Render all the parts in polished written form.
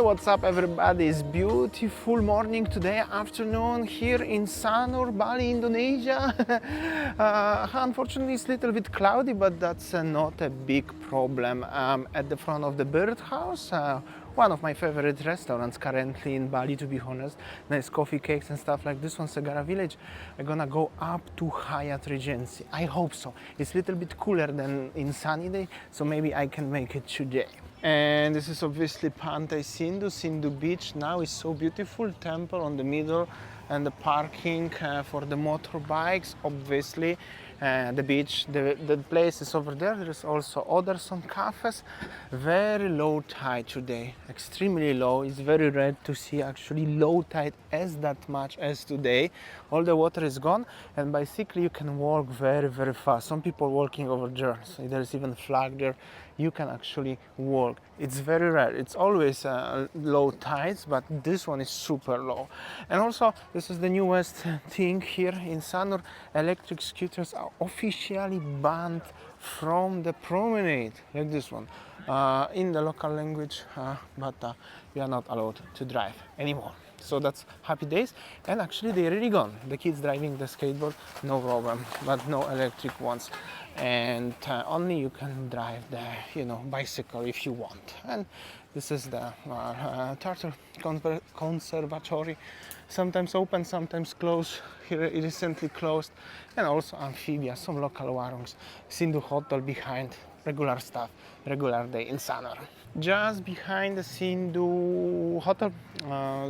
what's up everybody? It's beautiful morning today, afternoon here in Sanur, Bali, Indonesia. Unfortunately it's a little bit cloudy, but that's not a big problem. At the front of the birdhouse, one of my favorite restaurants currently in Bali, to be honest. Nice coffee, cakes and stuff like this one, Segara Village. I'm gonna go up to Hyatt Regency. I hope so. It's a little bit cooler than in sunny day, so maybe I can make it today. And this is obviously Pantai Sindu beach. Now it's so beautiful, temple on the middle and the parking for the motorbikes, obviously. The beach, the place is over there. There is also some cafes. Very low tide today, extremely low. It's very rare to see actually low tide as that much as today. All the water is gone, and basically you can walk very fast. Some people walking over there, so there's even flag there. You can actually walk. It's very rare. It's always low tides, but this one is super low. And also, this is the newest thing here in Sanur. Electric scooters are officially banned from the promenade, like this one, in the local language, but we are not allowed to drive anymore. So that's happy days, and actually they're really gone. The kids driving the skateboard, no problem, but no electric ones. And only you can drive the bicycle if you want. And this is the turtle conservatory, sometimes open, sometimes closed. Here it recently closed. And also amphibia, some local warungs, Sindu hotel behind, regular stuff, regular day in Sanur. Just behind the Sindu hotel,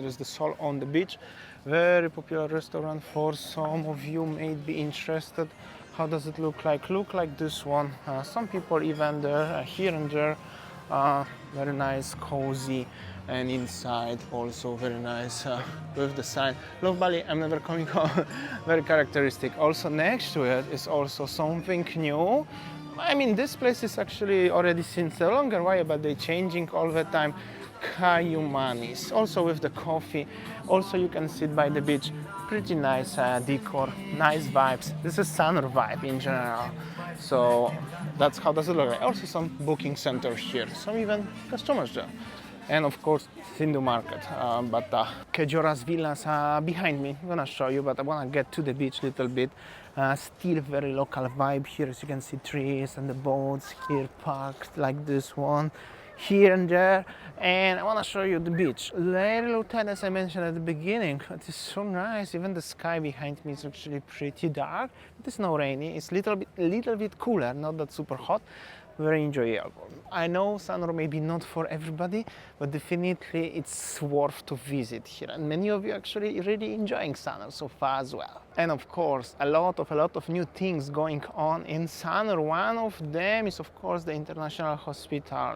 there's the Sol on the beach. Very popular restaurant for some of you may be interested. How does it look like? Look like this one. Some people even there, here and there. Very nice, cozy, and inside also very nice with the sign Love Bali, I'm never coming home. Very characteristic. Also next to it is also something new. I mean, this place is actually already since a longer while, but they're changing all the time. Kayumanis, also with the coffee. Also you can sit by the beach. Pretty nice decor, nice vibes. This is Sanur vibe in general. So that's how does it look like. Also some booking center here, some even customers there. And of course Sindu market, but Kejora's villas are behind me. I'm gonna show you, but I wanna get to the beach a little bit. Still very local vibe here, as you can see trees and the boats here parked like this one here and there. And I want to show you the beach. Very low tide, as I mentioned at the beginning. It is so nice. Even the sky behind me is actually pretty dark. It is not rainy. It's little bit cooler, not that super hot. Very enjoyable. I know Sanur may be not for everybody, but definitely it's worth to visit here. And many of you actually really enjoying Sanur so far as well. And of course, a lot of new things going on in Sanur. One of them is of course the international hospital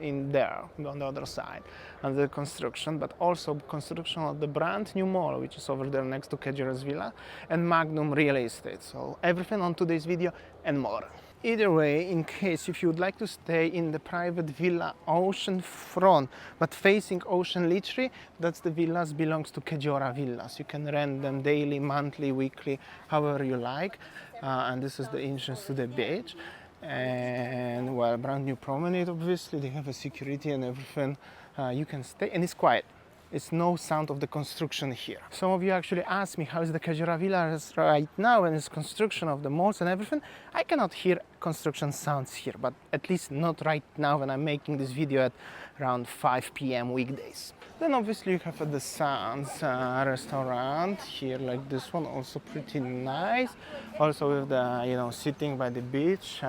in there on the other side, under the construction, but also construction of the brand new mall, which is over there next to Kejora's Villa, and Magnum Real Estate. So everything on today's video and more. Either way, in case if you would like to stay in the private villa ocean front, but facing ocean literally, that's the villas belongs to Kejora Villas. You can rent them daily, monthly, weekly, however you like. And this is the entrance to the beach. And well, brand new promenade, obviously. They have a security and everything. You can stay, and it's quiet. It's no sound of the construction here. Some of you actually asked me how is the Kejora Villas right now, and it's construction of the malls and everything. I cannot hear construction sounds here, but at least not right now when I'm making this video at around 5 p.m. weekdays. Then obviously you have the Sands restaurant here, like this one, also pretty nice. Also with the sitting by the beach,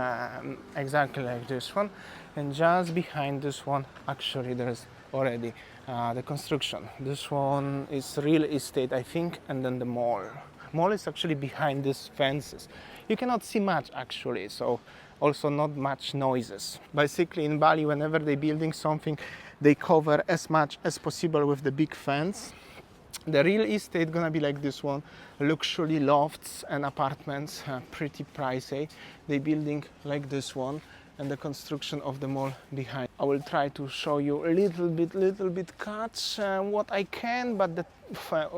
exactly like this one. And just behind this one, actually there's already the construction. This one is real estate, I think, and then the mall. Mall is actually behind these fences. You cannot see much actually, so also not much noises. Basically in Bali, whenever they're building something, they cover as much as possible with the big fence. The real estate gonna be like this one, luxury lofts and apartments, pretty pricey. They're building like this one, and the construction of the mall behind. I will try to show you a little bit cuts what I can, but the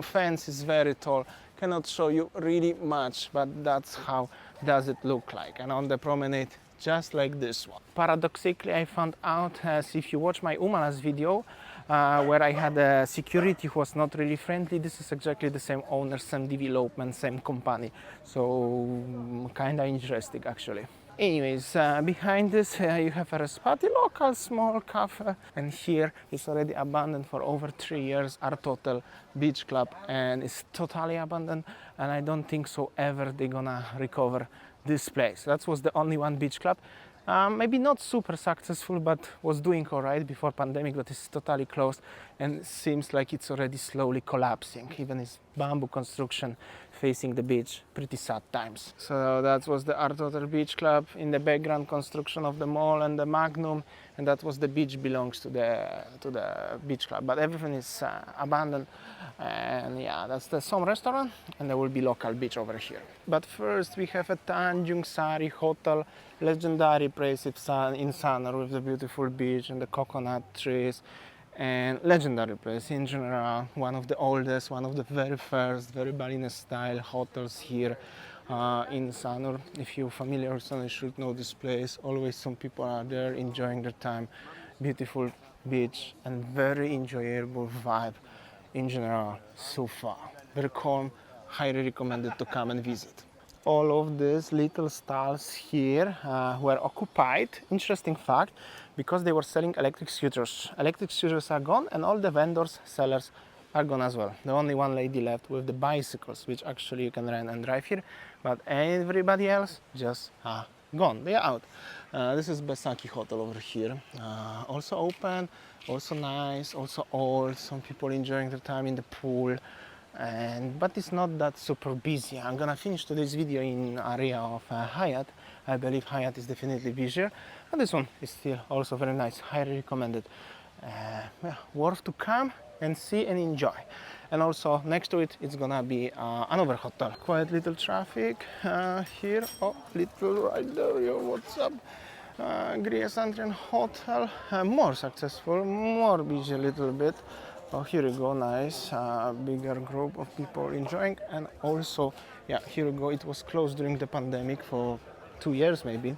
fence is very tall. Cannot show you really much, but that's how does it look like. And on the promenade, just like this one. Paradoxically, I found out as if you watch my Umala's video, where I had a security who was not really friendly. This is exactly the same owner, same development, same company. So kind of interesting actually. Anyways, behind this you have a Respati local small cafe, and here it's already abandoned for over 3 years, our total beach club, and it's totally abandoned, and I don't think so ever they're gonna recover this place. That was the only one beach club. Maybe not super successful, but was doing all right before pandemic, but it's totally closed and seems like it's already slowly collapsing. Even its bamboo construction facing the beach, pretty sad times. So that was the Art Hotel Beach Club. In the background, construction of the mall and the Magnum, and that was the beach belongs to the beach club. But everything is abandoned, and yeah, that's the some restaurant, and there will be local beach over here. But first we have a Tanjung Sari Hotel, legendary place in Sanur with the beautiful beach and the coconut trees, and legendary place in general, one of the oldest, one of the very first, very Balinese style hotels here in Sanur. If you're familiar with Sanur, you should know this place. Always some people are there enjoying their time. Beautiful beach and very enjoyable vibe in general so far. Very calm, highly recommended to come and visit. All of these little stalls here were occupied. Interesting fact, because they were selling electric scooters. Electric scooters are gone, and all the vendors, sellers are gone as well. The only one lady left with the bicycles, which actually you can rent and drive here, but everybody else just gone. They are out. This is Besaki Hotel over here. Also open, also nice, also old. Some people enjoying their time in the pool. But it's not that super busy. I'm gonna finish today's video in area of Hyatt. I believe Hyatt is definitely busier, and this one is still also very nice, highly recommended. Yeah, worth to come and see and enjoy. And also next to it, it's gonna be another hotel. Quite little traffic here. Oh, little right there, yo, what's up? Gria Santrian Hotel, more successful, more busy a little bit. Oh, here you go, nice, bigger group of people enjoying. And also, yeah, here you go, it was closed during the pandemic for 2 years maybe.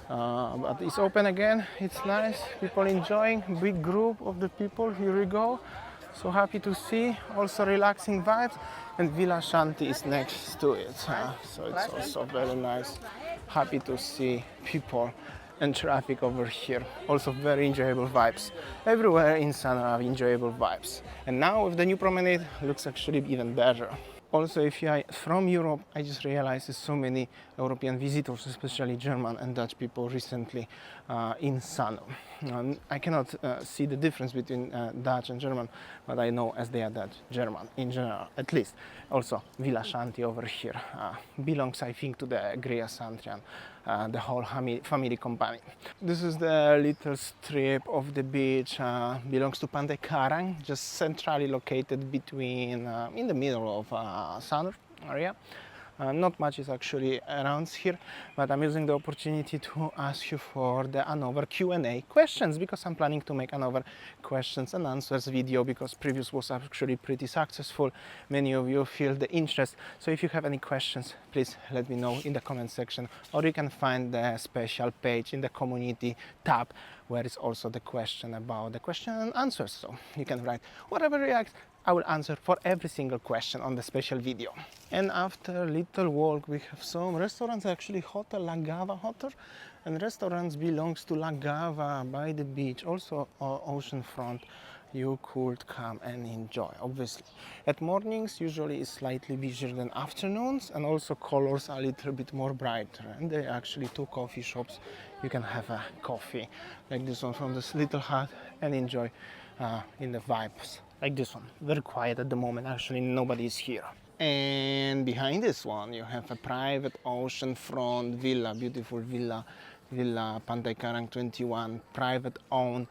But it's open again, it's nice, people enjoying, big group of the people, here we go. So happy to see, also relaxing vibes, and Villa Shanti is next to it. So it's also very nice, happy to see people and traffic over here. Also very enjoyable vibes. Everywhere in Sanur have enjoyable vibes. And now with the new promenade, looks actually even better. Also, if you are from Europe, I just realized there's so many European visitors, especially German and Dutch people recently in Sanur. I cannot see the difference between Dutch and German, but I know as they are Dutch, German in general, at least. Also, Villa Shanti over here belongs, I think, to the Grea Santrian, the whole family company. This is the little strip of the beach, belongs to Pantai Karang, just centrally located between, in the middle of Sanur area. Not much is actually around here, but I'm using the opportunity to ask you for another Q&A questions, because I'm planning to make another questions and answers video, because previous was actually pretty successful. Many of you feel the interest. So if you have any questions, please let me know in the comment section, or you can find the special page in the community tab where is also the question about the question and answers. So you can write whatever reacts. I will answer for every single question on the special video. And after a little walk, we have some restaurants, actually Hotel La Gava Hotel, and restaurants belongs to La Gava by the beach, also oceanfront. You could come and enjoy, obviously. At mornings, usually it's slightly busier than afternoons, and also colors are a little bit more brighter. And there are actually 2 coffee shops. You can have a coffee like this one from this little hut and enjoy in the vibes. Like this one, very quiet at the moment, actually nobody is here. And behind this one you have a private oceanfront villa, beautiful villa Pantai Karang 21, private owned,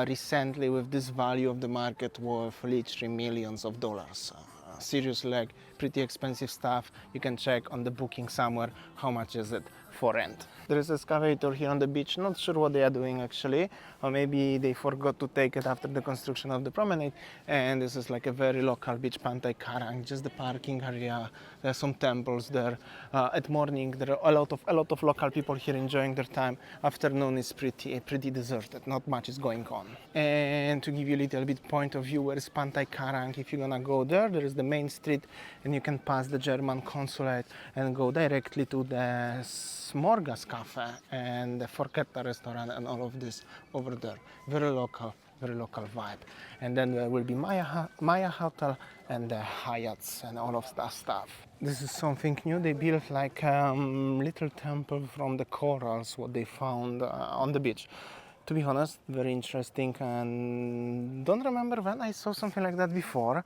recently with this value of the market worth literally millions of dollars. Seriously, like pretty expensive stuff. You can check on the booking somewhere how much is it. for rent. There is an excavator here on the beach, not sure what they are doing actually, or maybe they forgot to take it after the construction of the promenade. And this is like a very local beach, Pantai Karang, just the parking area. There are some temples there. At morning there are a lot of local people here enjoying their time. Afternoon is pretty deserted, not much is going on. And to give you a little bit point of view, where is Pantai Karang? If you're gonna go there, there is the main street, and you can pass the German consulate and go directly to the Smorgas Cafe and the Forchetta restaurant and all of this over there. Very local vibe. And then there will be Maya Hotel and the Hyatts and all of that stuff. This is something new. They built like little temple from the corals what they found on the beach. To be honest, very interesting, and don't remember when I saw something like that before.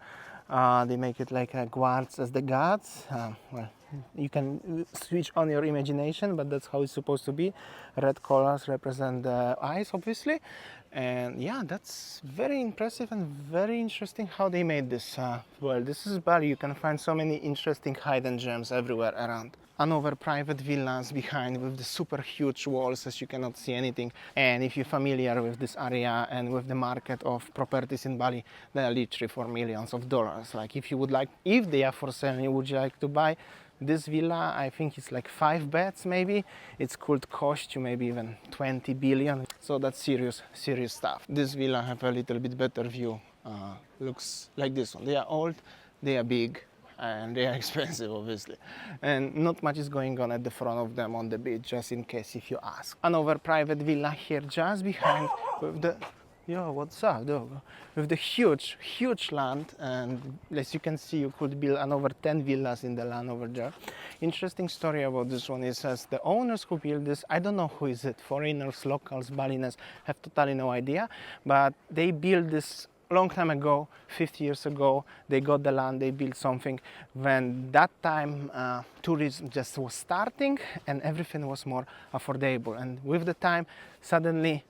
They make it like guards as the gods. Well, you can switch on your imagination, but that's how it's supposed to be. Red colors represent the eyes, obviously. And yeah, that's very impressive and very interesting how they made this. Well, this is Bali. You can find so many interesting hidden gems everywhere around. Another private villas behind with the super huge walls as you cannot see anything. And if you're familiar with this area and with the market of properties in Bali, they are literally for millions of dollars. Like if they are for sale, would you like to buy this villa? I think it's like 5 beds maybe. It could cost you maybe even 20 billion. So that's serious stuff. This villa have a little bit better view. Looks like this one. They are old, they are big, and they are expensive obviously, and not much is going on at the front of them on the beach, just in case if you ask. Another private villa here just behind with the what's up, dog? With the huge land, and as you can see, you could build another 10 villas in the land over there. Interesting story about this one is as the owners who built this, I don't know who is it, foreigners, locals, Balinese, have totally no idea, but they built this long time ago, 50 years ago. They got the land, they built something when that time tourism just was starting and everything was more affordable, and with the time suddenly,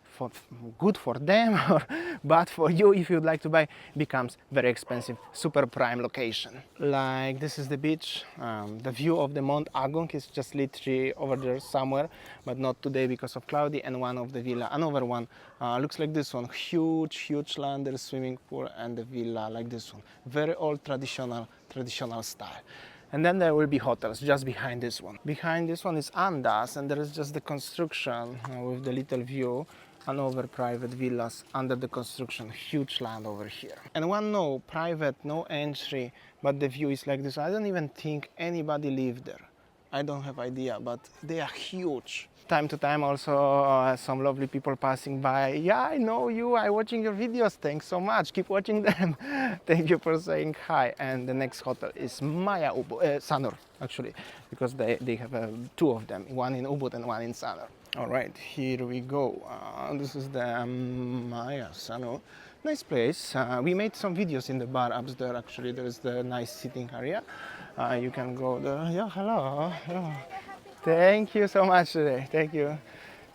good for them or bad for you if you'd like to buy, becomes very expensive, super prime location. Like this is the beach. The view of the Mount Agung is just literally over there somewhere, but not today because of cloudy. And one of the villa, another one, looks like this one, huge land, there's swimming pool, and the villa like this one, very old traditional style. And then there will be hotels just behind this one. Behind this one is Andaz, and there is just the construction with the little view. Another private villas under the construction, huge land over here. And one no private, no entry, but the view is like this. I don't even think anybody lived there. I don't have idea, but they are huge. Time to time also some lovely people passing by. Yeah, I know you, I'm watching your videos, thanks so much, keep watching them. Thank you for saying hi. And the next hotel is Sanur actually, because they have 2 of them, one in Ubud and one in Sanur. All right, here we go. This is the Maya Sanur. Nice place. We made some videos in the bar upstairs actually. There is the nice sitting area. You can go there. Yeah, hello. Thank you so much today. Thank you.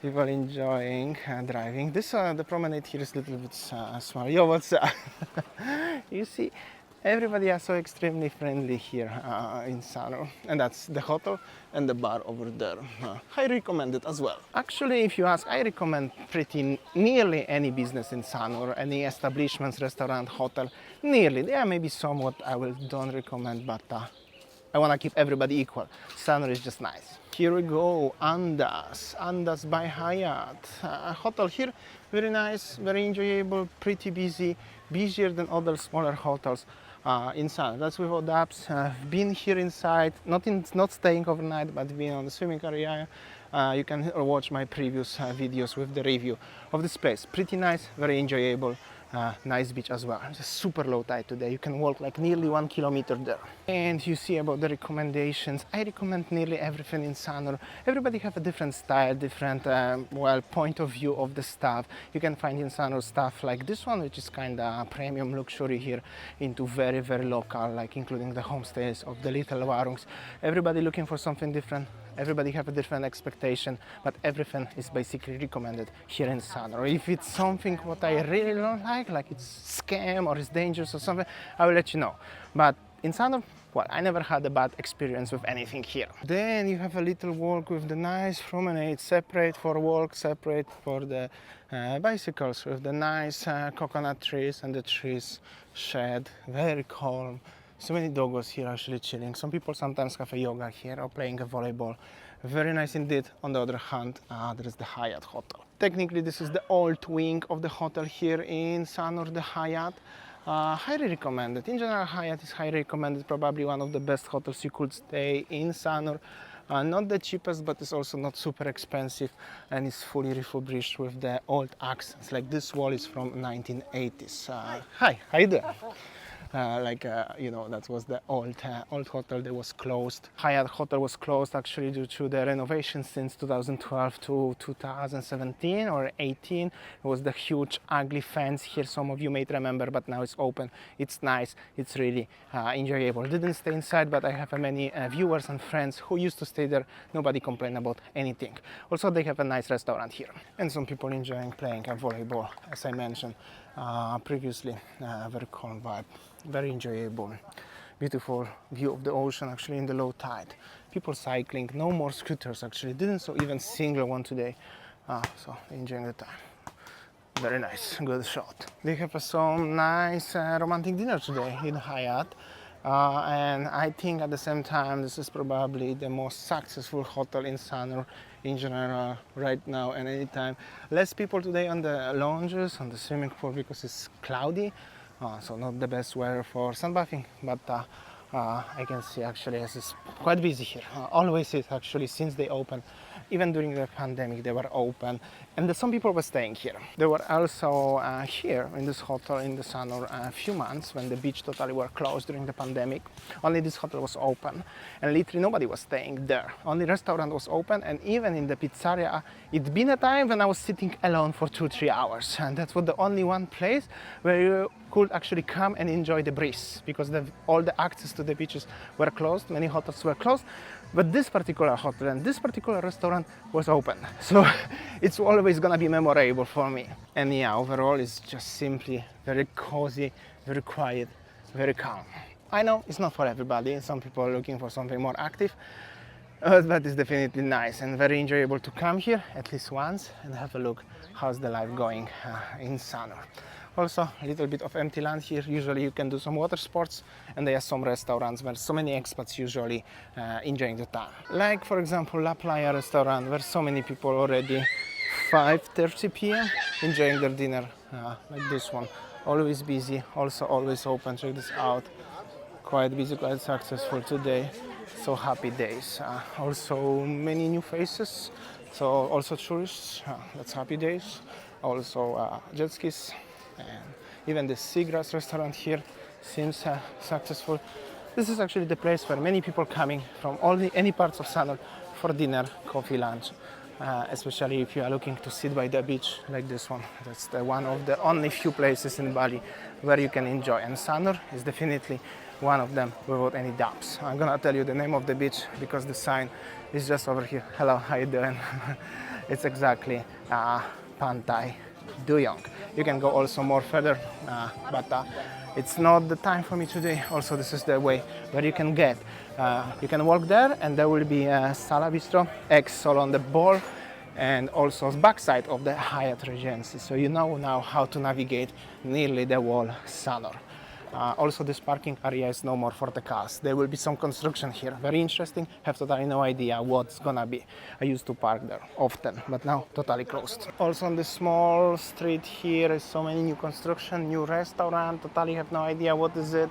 People enjoying driving. This the promenade here is a little bit small. Yo, what's up? You see, everybody are so extremely friendly here in Sanur, and that's the hotel and the bar over there. I recommend it as well. Actually, if you ask, I recommend pretty nearly any business in Sanur, any establishments, restaurant, hotel, nearly. There may be somewhat I don't recommend, but I want to keep everybody equal. Sanur is just nice. Here we go, Andaz by Hyatt. Hotel here, very nice, very enjoyable, pretty busy, busier than other smaller hotels in Sanur. That's without apps. Been here inside, not staying overnight, but being on the swimming area. You can watch my previous videos with the review of this place. Pretty nice, very enjoyable. Nice beach as well. Just super low tide today. You can walk like nearly 1 kilometer there. And you see about the recommendations. I recommend nearly everything in Sanur. Everybody have a different style, different point of view of the stuff. You can find in Sanur stuff like this one, which is kind of premium luxury here, into very local, like including the homestays of the little warungs. Everybody looking for something different. Everybody have a different expectation, but everything is basically recommended here in Sanur. If it's something what I really don't like it's scam or it's dangerous or something, I will let you know. But in Sanur, well, I never had a bad experience with anything here. Then you have a little walk with the nice promenade, separate for walk, separate for the bicycles, with the nice coconut trees and the trees shed, very calm. So many doggos here actually chilling. Some people sometimes have a yoga here or playing a volleyball. Very nice indeed. On the other hand, there is the Hyatt Hotel. Technically, this is the old wing of the hotel here in Sanur, the Hyatt. Highly recommended. In general, Hyatt is highly recommended. Probably one of the best hotels you could stay in Sanur. Not the cheapest, but it's also not super expensive, and it's fully refurbished with the old accents. Like this wall is from 1980s. Hi, how you doing? You know, that was the old hotel that was closed. Hyatt Hotel was closed actually due to the renovation since 2012 to 2017 or 18. It was the huge ugly fence here, some of you may remember, but now it's open. It's nice, it's really enjoyable. Didn't stay inside, but I have many viewers and friends who used to stay there. Nobody complained about anything. Also, they have a nice restaurant here, and some people enjoying playing volleyball, as I mentioned previously. Very calm vibe, very enjoyable. Beautiful view of the ocean actually in the low tide. People cycling, no more scooters actually. Didn't saw even single one today. So enjoying the time. Very nice, good shot. They have some nice romantic dinner today in Hyatt. And I think at the same time this is probably the most successful hotel in Sanur in general right now and anytime. Less people today on the lounges, on the swimming pool because it's cloudy, so not the best weather for sunbathing, but I can see actually it's quite busy here. Always is actually since they opened. Even during the pandemic they were open, and some people were staying here. They were also here in this hotel in the Sanur a few months when the beach totally were closed during the pandemic. Only this hotel was open, and literally nobody was staying there. Only restaurant was open, and even in the pizzeria, it'd been a time when I was sitting alone for 2-3 hours, and that was the only one place where you could actually come and enjoy the breeze, because all the access to the beaches were closed. Many hotels were closed, but this particular hotel and this particular restaurant was open. So it's always gonna be memorable for me. And yeah, overall it's just simply very cozy, very quiet, very calm. I know it's not for everybody. Some people are looking for something more active, but it's definitely nice and very enjoyable to come here at least once and have a look how's the life going in Sanur. Also, a little bit of empty land here. Usually you can do some water sports, and there are some restaurants where so many expats usually enjoying the time. Like for example La Playa restaurant, where so many people already 5:30 p.m. enjoying their dinner, like this one. Always busy, also always open. Check this out. Quite busy, quite successful today. So happy days. Also many new faces, so also tourists. That's happy days. Also jet skis. And even the seagrass restaurant here seems successful. This is actually the place where many people coming from any parts of Sanur for dinner, coffee, lunch, especially if you are looking to sit by the beach like this one. That's one of the only few places in Bali where you can enjoy, and Sanur is definitely one of them without any doubts. I'm gonna tell you the name of the beach because the sign is just over here. Hello, how you doing? It's exactly Pantai Karang. You can go also more further, but it's not the time for me today. Also, this is the way where you can get. You can walk there, and there will be a Sala Bistro, X-Sol on the ball, and also backside of the Hyatt Regency. So you know now how to navigate nearly the whole Sanur. Also, this parking area is no more for the cars. There will be some construction here. Very interesting. Have totally no idea what's gonna be. I used to park there often, but now totally closed. Also on this small street here is so many new construction, new restaurant. Totally have no idea what is it.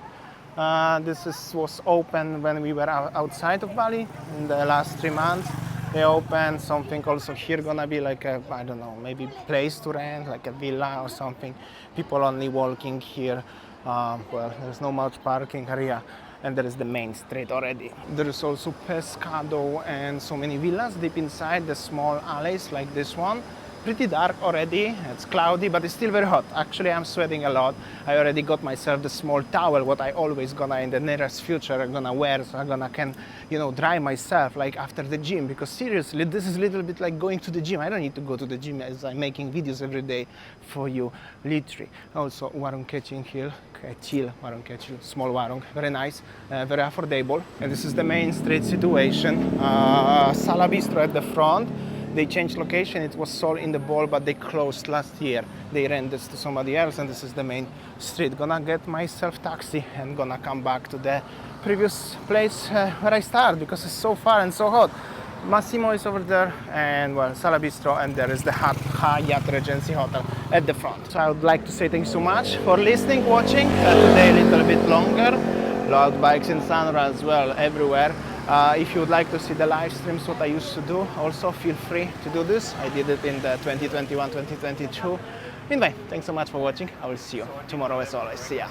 Was open when we were outside of Bali in the last 3 months. They opened something also here, gonna be like a, I don't know, maybe place to rent, like a villa or something. People only walking here. Well, there's no much parking area, and there is the main street already. There is also pescado and so many villas deep inside the small alleys like this one. pretty dark already. It's cloudy, but it's still very hot. Actually, I'm sweating a lot. I already got myself the small towel, what I always gonna in the nearest future I'm gonna wear, so I'm gonna can, you know, dry myself like after the gym. Because seriously, this is a little bit like going to the gym. I don't need to go to the gym as I'm making videos every day for you, literally. Also, warung kecil here. Kecil, warung kecil, small warung, very nice, very affordable. And this is the main street situation. Sala Bistro at the front. They changed location. It was sold in the ball, but they closed last year. They rented this to somebody else, and this is the main street. Gonna get myself taxi and gonna come back to the previous place where I started, because it's so far and so hot. Massimo is over there, and well, Sala Bistro, and there is the Hyatt Regency hotel at the front. So I would like to say thank you so much for listening, watching. Today a little bit longer. Loud bikes in Sanur as well, everywhere. If you would like to see the live streams, what I used to do, also feel free to do this. I did it in the 2021-2022. Anyway, thanks so much for watching. I will see you tomorrow as always. See ya.